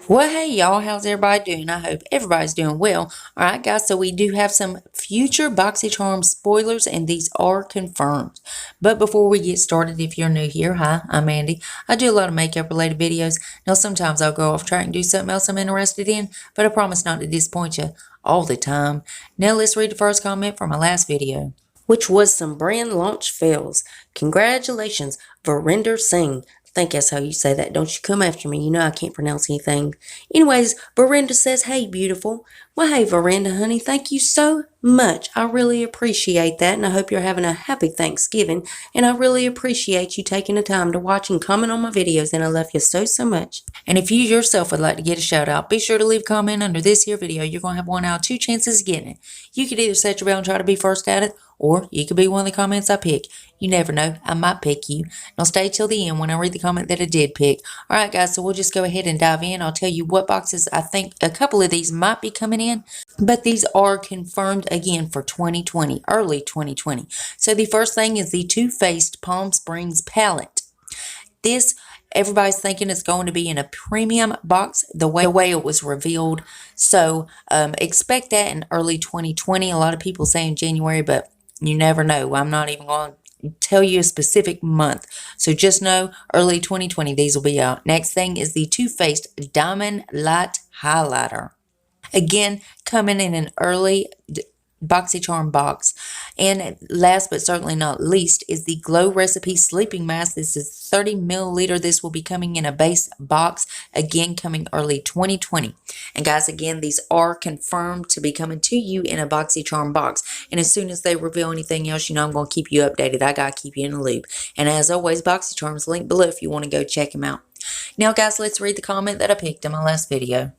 Well, hey y'all, how's everybody doing? I hope everybody's doing well. Alright guys, so we do have some future BoxyCharm spoilers and these are confirmed. But before we get started, if you're new here, hi, I'm Andy. I do a lot of makeup related videos. Now sometimes I'll go off track and do something else I'm interested in, but I promise not to disappoint you all the time. Now let's read the first comment from my last video, which was some brand launch fails. Congratulations, Verinder Singh. I think that's how you say that. Don't you come after me. You know I can't pronounce anything. Anyways, Verinder says, hey, beautiful. Well, hey, Verinder, honey, thank you so much. I really appreciate that, and I hope you're having a happy Thanksgiving, and I really appreciate you taking the time to watch and comment on my videos, and I love you so, so much. And if you yourself would like to get a shout out, be sure to leave a comment under this here video. You're going to have 1 out of 2 chances of getting it. You could either set your bell and try to be first at it, or you could be one of the comments I pick. You never know, I might pick you. Now stay till the end when I read the comment that I did pick. Alright guys, so we'll just go ahead and dive in. I'll tell you what boxes I think a couple of these might be coming in, but these are confirmed again for 2020, early 2020. So the first thing is the Too Faced Palm Springs palette. This, everybody's thinking it's going to be in a premium box the way it was revealed. So expect that in early 2020. A lot of people say in January, but you never know. I'm not even going to tell you a specific month. So just know early 2020 these will be out. Next thing is the Too Faced Diamond Light Highlighter. Again, coming in an early BoxyCharm box. And last but certainly not least is the Glow Recipe Sleeping Mask. This is 30 milliliter. This will be coming in a base box, again coming early 2020. And guys, again, these are confirmed to be coming to you in a BoxyCharm box. And as soon as they reveal anything else, you know I'm going to keep you updated. I got to keep you in the loop. And as always, BoxyCharm's linked below if you want to go check them out. Now guys, let's read the comment that I picked in my last video.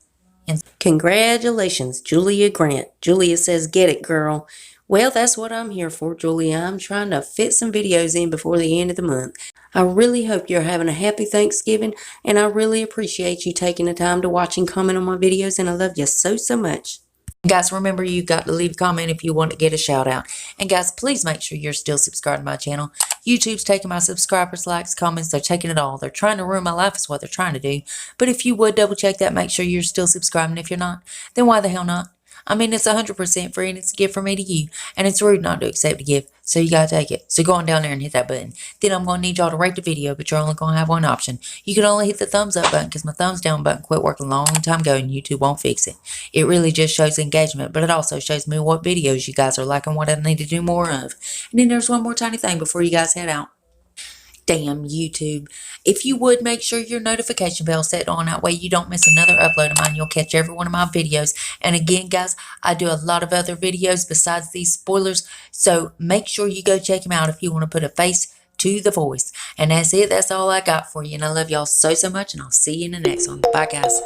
And congratulations, Julia Grant. Julia says, get it, girl. Well, that's what I'm here for, Julia. I'm trying to fit some videos in before the end of the month. I really hope you're having a happy Thanksgiving, and I really appreciate you taking the time to watch and comment on my videos, and I love you so, so much. Guys, remember you've got to leave a comment if you want to get a shout out. And guys, please make sure you're still subscribed to my channel. YouTube's taking my subscribers, likes, comments, they're taking it all. They're trying to ruin my life is what they're trying to do. But if you would double check that, make sure you're still subscribing. If you're not, then why the hell not? I mean, it's 100% free and it's a gift from me to you. And it's rude not to accept a gift, so you gotta take it. So go on down there and hit that button. Then I'm gonna need y'all to rate the video, but you're only gonna have one option. You can only hit the thumbs up button because my thumbs down button quit working a long time ago and YouTube won't fix it. It really just shows engagement, but it also shows me what videos you guys are liking, what I need to do more of. And then there's one more tiny thing before you guys head out. Damn YouTube. If you would make sure your notification bell set on, that way you don't miss another upload of mine. You'll catch every one of my videos. And again, guys, I do a lot of other videos besides these spoilers, so make sure you go check them out if you want to put a face to the voice. And that's it. That's all I got for you. And I love y'all so, so much, and I'll see you in the next one. Bye, guys.